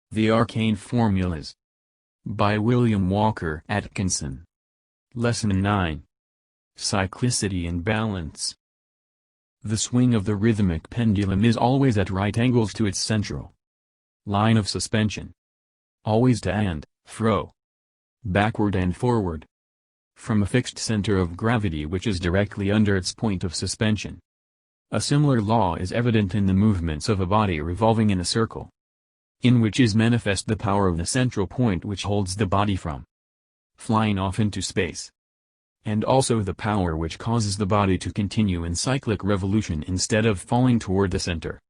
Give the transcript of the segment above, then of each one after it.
The Arcane Formulas. By William Walker Atkinson. Lesson 9. Cyclicity and Balance. The swing of the rhythmic pendulum is always at right angles to its central line of suspension. Always to and fro, backward and forward, from a fixed center of gravity which is directly under its point of suspension. A similar law is evident in the movements of a body revolving in a circle, in which is manifest the power of the central point which holds the body from flying off into space, and also the power which causes the body to continue in cyclic revolution instead of falling toward the center.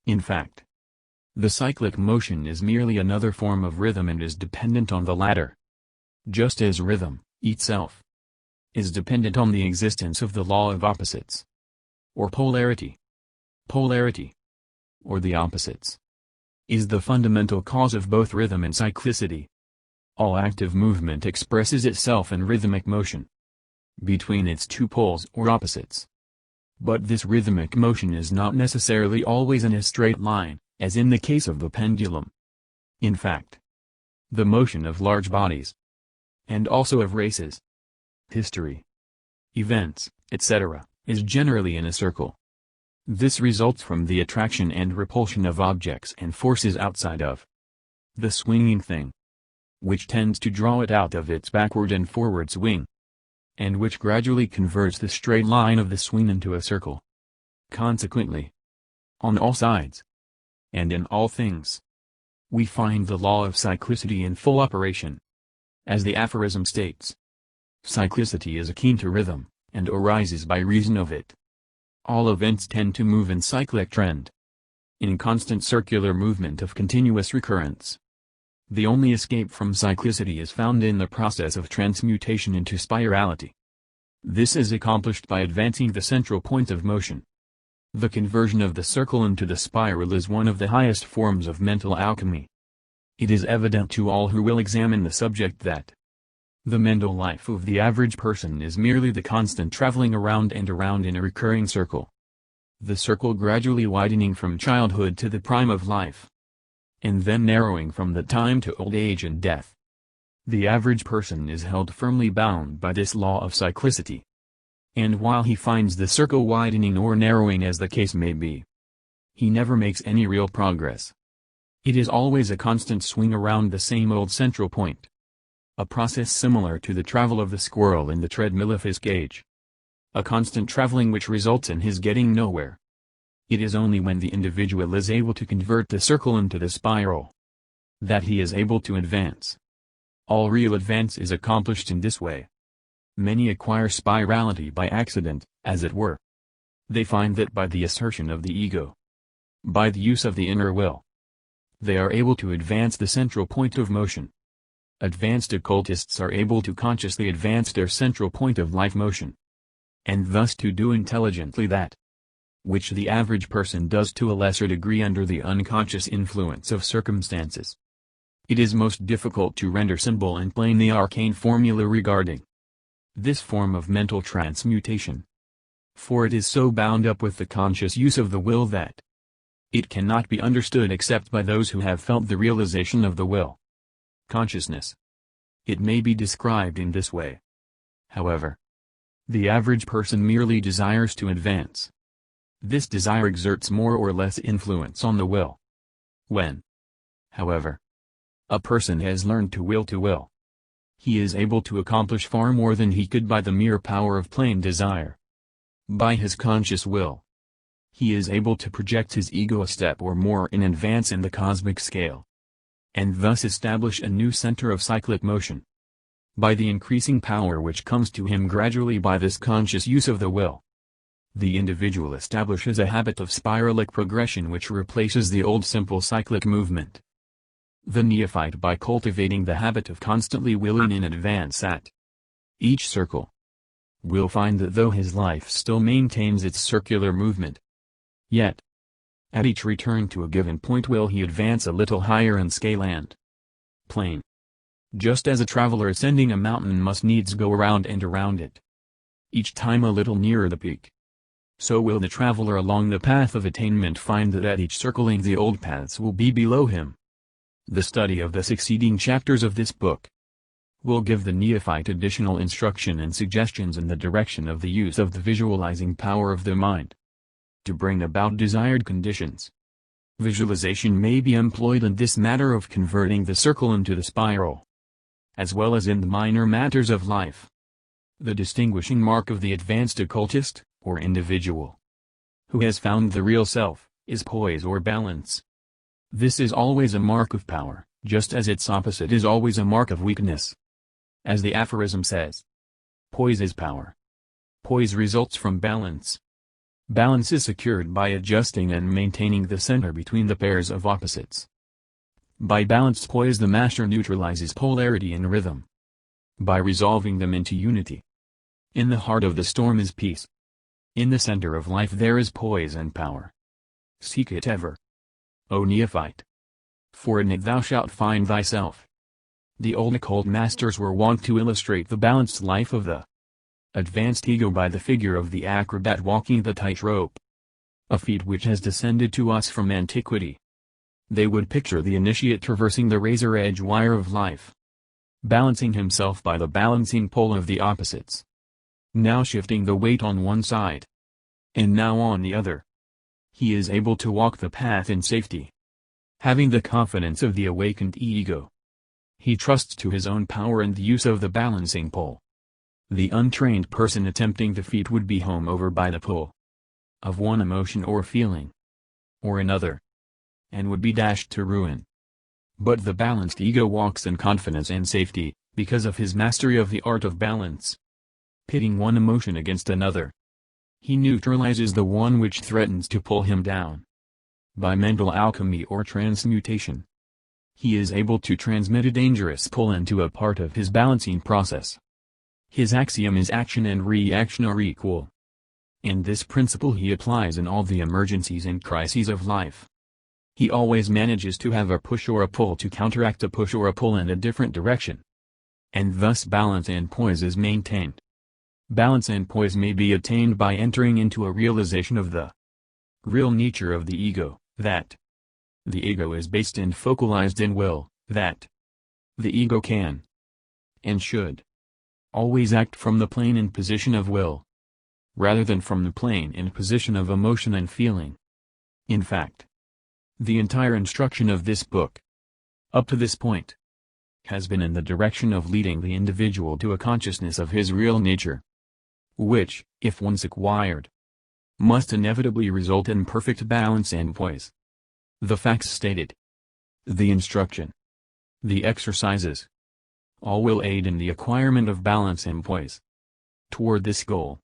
In fact, the cyclic motion is merely another form of rhythm and is dependent on the latter, just as rhythm, itself, is dependent on the existence of the law of opposites, or polarity. Polarity, or the opposites, is the fundamental cause of both rhythm and cyclicity. All active movement expresses itself in rhythmic motion between its two poles or opposites. But this rhythmic motion is not necessarily always in a straight line, as in the case of the pendulum. In fact, the motion of large bodies, and also of races, history, events, etc., is generally in a circle. This results from the attraction and repulsion of objects and forces outside of the swinging thing, which tends to draw it out of its backward and forward swing, and which gradually converts the straight line of the swing into a circle. Consequently, on all sides, and in all things, we find the law of cyclicity in full operation. As the aphorism states, cyclicity is akin to rhythm, and arises by reason of it. All events tend to move in cyclic trend, in constant circular movement of continuous recurrence. The only escape from cyclicity is found in the process of transmutation into spirality. This is accomplished by advancing the central point of motion. The conversion of the circle into the spiral is one of the highest forms of mental alchemy. It is evident to all who will examine the subject that the mental life of the average person is merely the constant traveling around and around in a recurring circle. The circle gradually widening from childhood to the prime of life, and then narrowing from that time to old age and death. The average person is held firmly bound by this law of cyclicity. And while he finds the circle widening or narrowing as the case may be, he never makes any real progress. It is always a constant swing around the same old central point. A process similar to the travel of the squirrel in the treadmill of his cage. A constant traveling which results in his getting nowhere. It is only when the individual is able to convert the circle into the spiral that he is able to advance. All real advance is accomplished in this way. Many acquire spirality by accident, as it were. They find that by the assertion of the ego, by the use of the inner will, they are able to advance the central point of motion. Advanced occultists are able to consciously advance their central point of life motion, and thus to do intelligently that which the average person does to a lesser degree under the unconscious influence of circumstances. It is most difficult to render simple and plain the arcane formula regarding this form of mental transmutation, for it is so bound up with the conscious use of the will that it cannot be understood except by those who have felt the realization of the will. Consciousness. It may be described in this way. However, the average person merely desires to advance. This desire exerts more or less influence on the will. When, however, a person has learned to will, he is able to accomplish far more than he could by the mere power of plain desire. By his conscious will, he is able to project his ego a step or more in advance in the cosmic scale, and thus establish a new center of cyclic motion. By the increasing power which comes to him gradually by this conscious use of the will, the individual establishes a habit of spiralic progression which replaces the old simple cyclic movement. The neophyte, by cultivating the habit of constantly willing in advance at each circle, will find that though his life still maintains its circular movement, yet, at each return to a given point will he advance a little higher in scale and plane. Just as a traveler ascending a mountain must needs go around and around it, each time a little nearer the peak, so will the traveler along the path of attainment find that at each circling the old paths will be below him. The study of the succeeding chapters of this book will give the neophyte additional instruction and suggestions in the direction of the use of the visualizing power of the mind to bring about desired conditions. Visualization may be employed in this matter of converting the circle into the spiral, as well as in the minor matters of life. The distinguishing mark of the advanced occultist, or individual, who has found the real self, is poise or balance. This is always a mark of power, just as its opposite is always a mark of weakness. As the aphorism says, poise is power. Poise results from balance. Balance is secured by adjusting and maintaining the center between the pairs of opposites. By balanced poise the master neutralizes polarity and rhythm, by resolving them into unity. In the heart of the storm is peace. In the center of life there is poise and power. Seek it ever, O neophyte, for in it thou shalt find thyself. The old occult masters were wont to illustrate the balanced life of the advanced ego by the figure of the acrobat walking the tightrope, a feat which has descended to us from antiquity. They would picture the initiate traversing the razor-edge wire of life, balancing himself by the balancing pole of the opposites, now shifting the weight on one side, and now on the other. He is able to walk the path in safety, having the confidence of the awakened ego. He trusts to his own power and the use of the balancing pole. The untrained person attempting the feat would be home over by the pull of one emotion or feeling, or another, and would be dashed to ruin. But the balanced ego walks in confidence and safety, because of his mastery of the art of balance. Pitting one emotion against another, he neutralizes the one which threatens to pull him down. By mental alchemy or transmutation, he is able to transmit a dangerous pull into a part of his balancing process. His axiom is action and reaction are equal. And this principle he applies in all the emergencies and crises of life. He always manages to have a push or a pull to counteract a push or a pull in a different direction. And thus balance and poise is maintained. Balance and poise may be attained by entering into a realization of the real nature of the ego, that the ego is based and focalized in will, that the ego can and should always act from the plane and position of will, rather than from the plane and position of emotion and feeling. In fact, the entire instruction of this book, up to this point, has been in the direction of leading the individual to a consciousness of his real nature, which, if once acquired, must inevitably result in perfect balance and poise. The facts stated, the instruction, the exercises, all will aid in the acquirement of balance and poise. Toward this goal,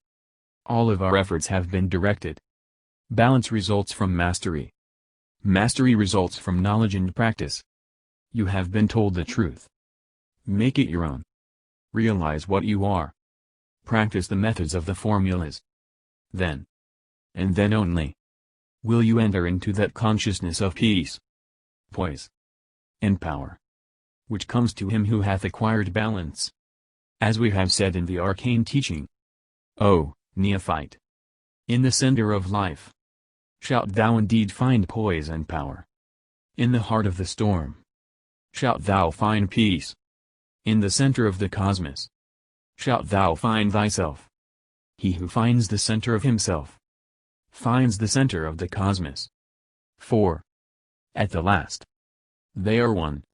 all of our efforts have been directed. Balance results from mastery. Mastery results from knowledge and practice. You have been told the truth. Make it your own. Realize what you are. Practice the methods of the formulas. Then, and then only, will you enter into that consciousness of peace, poise, and power, which comes to him who hath acquired balance. As we have said in the Arcane teaching, O neophyte, in the center of life, shalt thou indeed find poise and power. In the heart of the storm, shalt thou find peace. In the center of the cosmos, shalt thou find thyself. He who finds the center of himself, finds the center of the cosmos. For, at the last, they are one.